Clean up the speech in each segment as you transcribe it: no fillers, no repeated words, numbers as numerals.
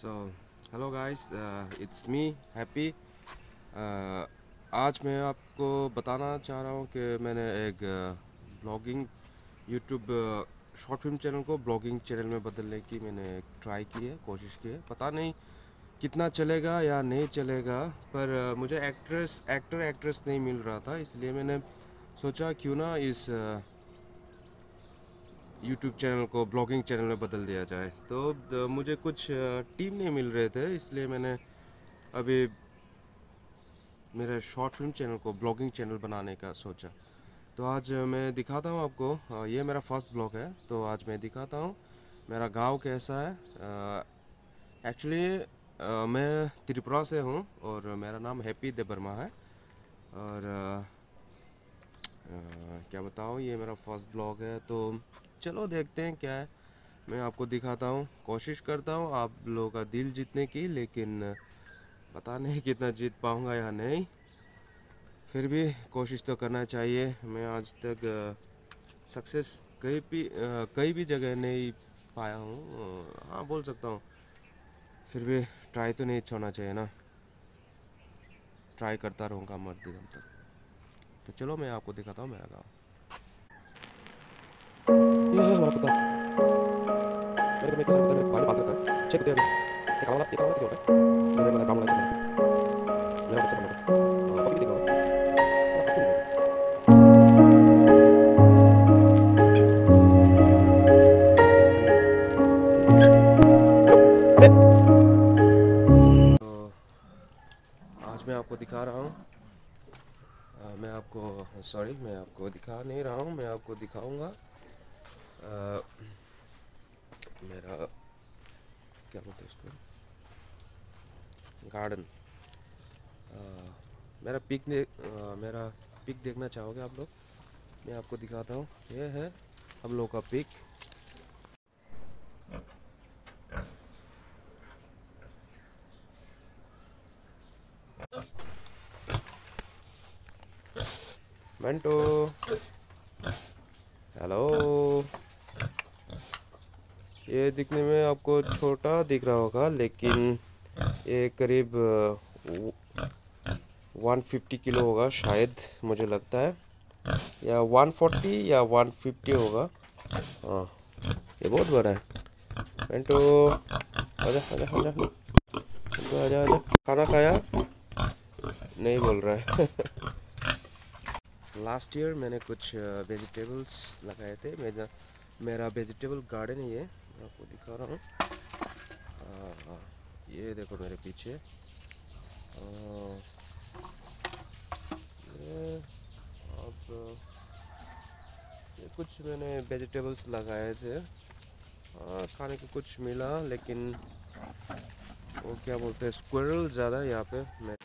So hello guys, it's me happy. आज मैं आपको बताना चाह रहा हूँ कि मैंने एक blogging YouTube short film channel को ब्लॉगिंग चैनल में बदलने की मैंने ट्राई की है, कोशिश की है। पता नहीं कितना चलेगा या नहीं चलेगा, पर मुझे एक्ट्रेस नहीं मिल रहा था, इसलिए मैंने सोचा क्यों ना इस यूट्यूब चैनल को ब्लॉगिंग चैनल में बदल दिया जाए। तो मुझे कुछ टीम नहीं मिल रहे थे, इसलिए मैंने अभी मेरे शॉर्ट फिल्म चैनल को ब्लॉगिंग चैनल बनाने का सोचा। तो आज मैं दिखाता हूँ आपको। ये मेरा फर्स्ट ब्लॉग है, तो आज मैं दिखाता हूँ मेरा गांव कैसा है। एक्चुअली मैं त्रिपुरा से हूँ और मेरा नाम हैप्पी देबर्मा है। और क्या बताऊँ, ये मेरा फर्स्ट ब्लॉग है, तो चलो देखते हैं क्या है। मैं आपको दिखाता हूँ, कोशिश करता हूँ आप लोगों का दिल जीतने की, लेकिन पता नहीं कितना जीत पाऊँगा या नहीं। फिर भी कोशिश तो करना चाहिए। मैं आज तक सक्सेस कई भी जगह नहीं पाया हूँ, हाँ बोल सकता हूँ। फिर भी ट्राई तो नहीं छोड़ना चाहिए ना, ट्राई करता रहूँगा मरते दम तक। तो चलो मैं आपको दिखाता हूँ मेरा गाँव। ये है हमारा कुत्ता। मेरे घर में इतना सारा कुत्ता मेरे भाई ने पाल रखा है, 6 कुत्ते हैं अभी। एक काला वाला किसी और का है, जो मेरा ब्राउन वाला है, मेरा बच्चा बना था। पपी भी देखा होगा, बड़ा हंसती हुई बहुत है। तो आज मैं आपको दिखा रहा हूँ। मैं आपको दिखा नहीं रहा हूँ, मैं आपको दिखाऊंगा मेरा, क्या बोलते हैं उसको, गार्डन। मेरा पिक देखना चाहोगे आप लोग? मैं आपको दिखाता हूँ, ये है हम लोग का पिक। मेंटो, हेलो। ये दिखने में आपको छोटा दिख रहा होगा, लेकिन ये करीब 150 किलो होगा शायद, मुझे लगता है, या 140 या 150 होगा। हाँ, ये बहुत बड़ा है। मेंटो, आजा आजा आजा, मेंटो आजा आजा। खाना खाया? नहीं बोल रहा है। लास्ट ईयर मैंने कुछ वेजिटेबल्स लगाए थे। मेरा वेजिटेबल गार्डन है ये, मैं आपको दिखा रहा हूँ। ये देखो मेरे पीछे। ये अब ये कुछ मैंने वेजिटेबल्स लगाए थे। खाने को कुछ मिला, लेकिन वो क्या बोलते हैं, स्क्विरल ज़्यादा है यहाँ पे। मैं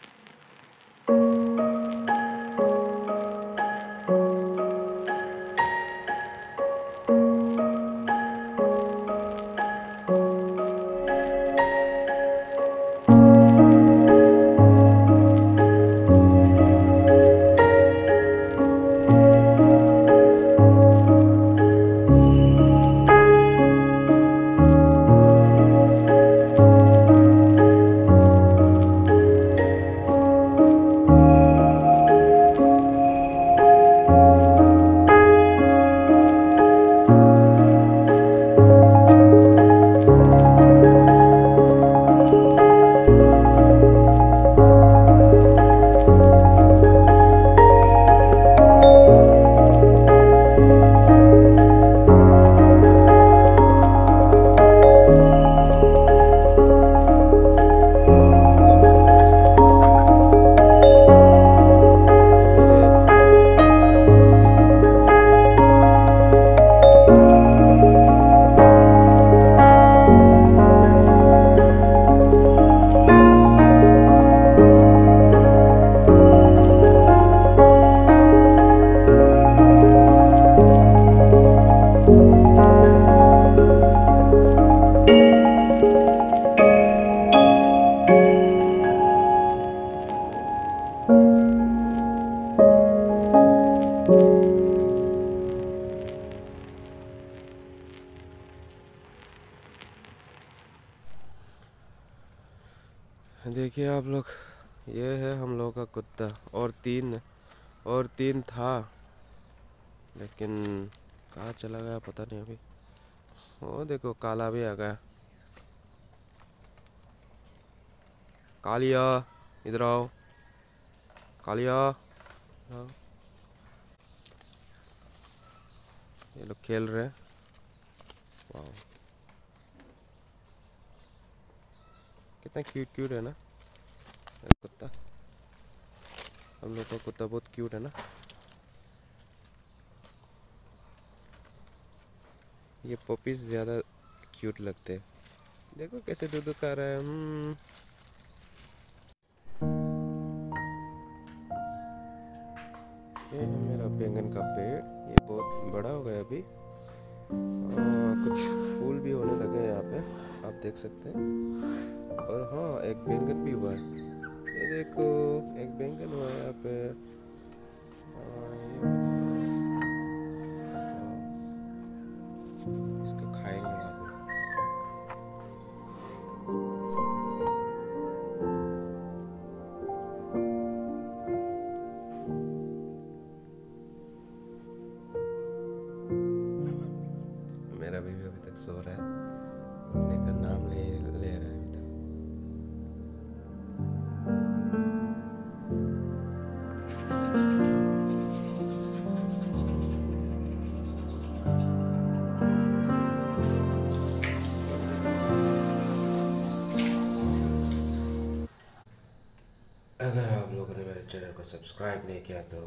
देखिए आप लोग, ये है हम लोग का कुत्ता। और तीन था, लेकिन कहाँ चला गया पता नहीं अभी। वो देखो काला भी आ गया। कालिया, इधर आओ। कालिया आओ। ये लोग खेल रहे हैं। वाह, कितना क्यूट क्यूट है ना ये कुत्ता। हम लोग का कुत्ता बहुत क्यूट है ना। ये पपीज ज़्यादा क्यूट लगते हैं। देखो कैसे दूध खा रहा है। ये है मेरा बैंगन का पेड़। ये बहुत बड़ा हो गया अभी। कुछ फूल भी होने लगे हैं यहाँ पे, आप देख सकते हैं। और हाँ, एक बैंगन भी हुआ है। ये देखो, एक बैंगन हुआ है यहाँ पे। इसको खाएंगे बाद में। मेरा बेबी अभी तक सो रहा है, अपने का नाम ले ले रहा है अभी तक। अगर आप लोगों ने मेरे चैनल को सब्सक्राइब नहीं किया तो